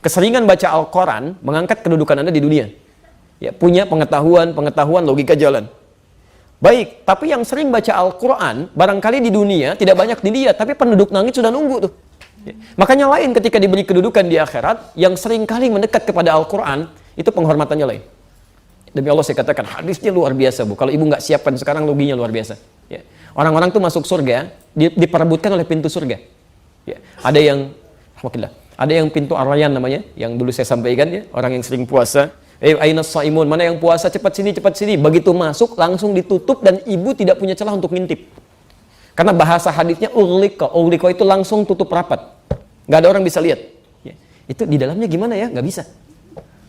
Keseringan baca Al-Quran mengangkat kedudukan Anda di dunia. Ya, punya pengetahuan logika jalan. Baik, tapi yang sering baca Al-Quran, barangkali di dunia tidak banyak dilihat, tapi penduduk langit sudah nunggu tuh. Ya. Makanya lain ketika diberi kedudukan di akhirat, yang sering kali mendekat kepada Al-Quran, itu penghormatannya lain. Demi Allah saya katakan, hadisnya luar biasa, Bu. Kalau ibu nggak siapkan sekarang, loginya luar biasa. Ya. Orang-orang tuh masuk surga, diperebutkan oleh pintu surga. Ya. Ada yang pintu Ar-Rayyan namanya, yang dulu saya sampaikan ya, orang yang sering puasa. Aina shaimun, mana yang puasa, cepat sini. Begitu masuk langsung ditutup dan ibu tidak punya celah untuk ngintip. Karena bahasa hadisnya ughliqa itu langsung tutup rapat. Nggak ada orang bisa lihat. Ya. Itu di dalamnya gimana ya? Nggak bisa.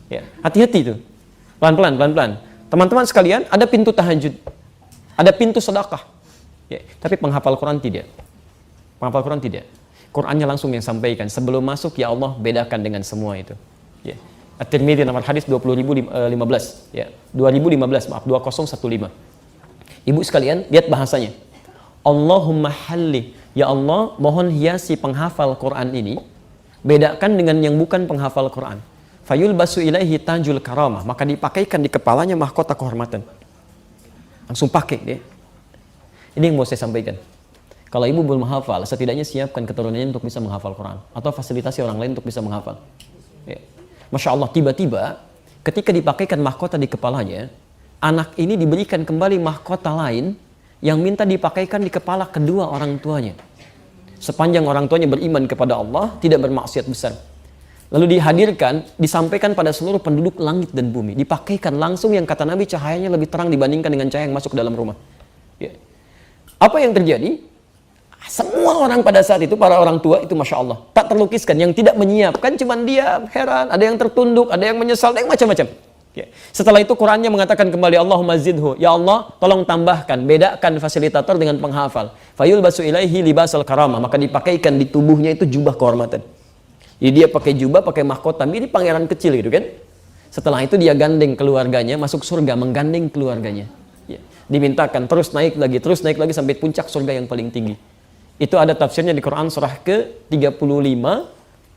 Ya. Hati-hati itu. Pelan-pelan. Teman-teman sekalian, ada pintu tahajud. Ada pintu sedekah. Ya. Tapi penghafal Quran tidak. Qurannya langsung yang sampaikan. Sebelum masuk, ya Allah bedakan dengan semua itu. Ya. At-Tirmidzi nomor hadis 20.015 ya. 2015 maaf 2015. Ibu sekalian, lihat bahasanya. Allahumma halli, ya Allah, mohon hiasi penghafal Quran ini bedakan dengan yang bukan penghafal Quran. Fayulbasu ilaihi tajul karamah, maka dipakaikan di kepalanya mahkota kehormatan. Langsung pakai dia. Ini yang mau saya sampaikan. Kalau ibu belum menghafal, setidaknya siapkan keturunannya untuk bisa menghafal Quran atau fasilitasi orang lain untuk bisa menghafal. Ya. Masya Allah, tiba-tiba ketika dipakaikan mahkota di kepalanya, anak ini diberikan kembali mahkota lain yang minta dipakaikan di kepala kedua orang tuanya. Sepanjang orang tuanya beriman kepada Allah, tidak bermaksiat besar. Lalu dihadirkan, disampaikan pada seluruh penduduk langit dan bumi. Dipakaikan langsung yang kata Nabi cahayanya lebih terang dibandingkan dengan cahaya yang masuk dalam rumah. Ya. Apa yang terjadi? Semua orang pada saat itu, para orang tua itu Masya Allah, tak terlukiskan. Yang tidak menyiapkan cuman dia heran, ada yang tertunduk, ada yang menyesal, ada yang macam-macam. Ya. Setelah itu Qurannya mengatakan kembali, Allahumma zidhu, ya Allah tolong tambahkan, bedakan fasilitator dengan penghafal. Fayul basu ilaihi libasal karamah, maka dipakaikan di tubuhnya itu jubah kehormatan. Jadi dia pakai jubah, pakai mahkota, mirip pangeran kecil gitu kan. Setelah itu dia gandeng keluarganya, masuk surga, menggandeng keluarganya. Ya. Dimintakan terus naik lagi sampai puncak surga yang paling tinggi. Itu ada tafsirnya di Quran surah ke-35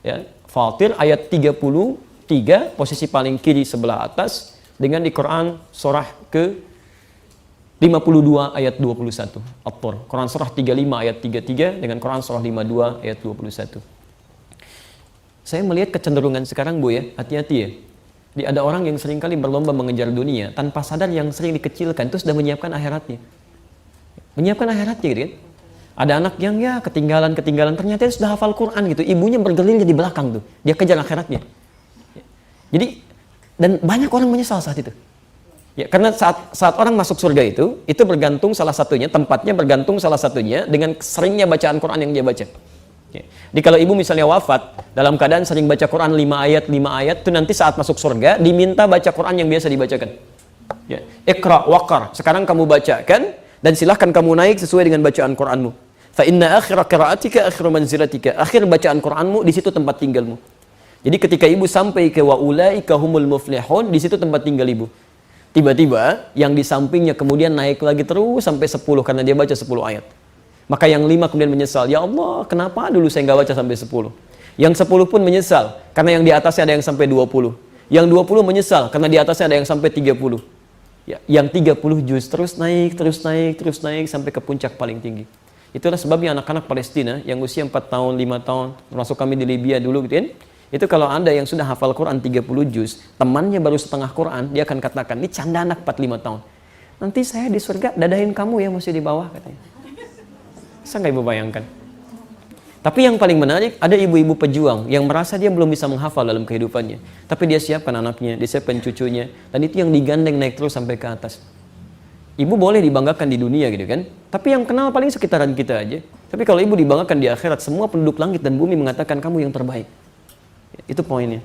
ya, Fatir ayat 33, posisi paling kiri sebelah atas, dengan di Quran surah ke-52 ayat 21 At-Tur. Quran surah 35 ayat 33 dengan Quran surah 52 ayat 21. Saya melihat kecenderungan sekarang, Bu ya, hati-hati ya. Ada orang yang seringkali berlomba mengejar dunia tanpa sadar yang sering dikecilkan itu sudah menyiapkan akhiratnya. Gitu kan? Ada anak yang ya ketinggalan, ternyata dia sudah hafal Quran gitu. Ibunya bergerilya di belakang tuh. Dia kejar akhiratnya. Jadi, dan banyak orang menyesal saat itu. Ya, karena saat orang masuk surga itu bergantung salah satunya, tempatnya bergantung salah satunya dengan seringnya bacaan Quran yang dia baca. Ya. Jadi kalau ibu misalnya wafat, dalam keadaan sering baca Quran 5 ayat, itu nanti saat masuk surga, diminta baca Quran yang biasa dibacakan. Ya. Iqra waqar, sekarang kamu bacakan, dan silahkan kamu naik sesuai dengan bacaan Quranmu. Fa inna akhira qira'atika akhiru manzilatika. Akhir bacaan Quranmu di situ tempat tinggalmu. Jadi ketika ibu sampai ke wa ulaika humul muflihun, di situ tempat tinggal ibu. Tiba-tiba yang di sampingnya kemudian naik lagi terus sampai 10 karena dia baca 10 ayat. Maka yang 5 kemudian menyesal, ya Allah, kenapa dulu saya nggak baca sampai 10? Yang 10 pun menyesal karena yang di atasnya ada yang sampai 20. Yang 20 menyesal karena di atasnya ada yang sampai 30. Ya, yang 30 juz terus naik sampai ke puncak paling tinggi. Itulah sebabnya anak-anak Palestina yang usia 4 tahun, 5 tahun, termasuk kami di Libya dulu gitu kan. Itu kalau Anda yang sudah hafal Quran 30 juz, temannya baru setengah Quran, dia akan katakan, ini canda anak 4-5 tahun. Nanti saya di surga dadahin kamu ya masih di bawah katanya. Bisa nggak ibu bayangkan? Tapi yang paling menarik, ada ibu-ibu pejuang yang merasa dia belum bisa menghafal dalam kehidupannya. Tapi dia siapkan anaknya, dia siapkan cucunya, dan itu yang digandeng naik terus sampai ke atas. Ibu boleh dibanggakan di dunia gitu kan, tapi yang kenal paling sekitaran kita aja. Tapi kalau ibu dibanggakan di akhirat, semua penduduk langit dan bumi mengatakan kamu yang terbaik. Itu poinnya.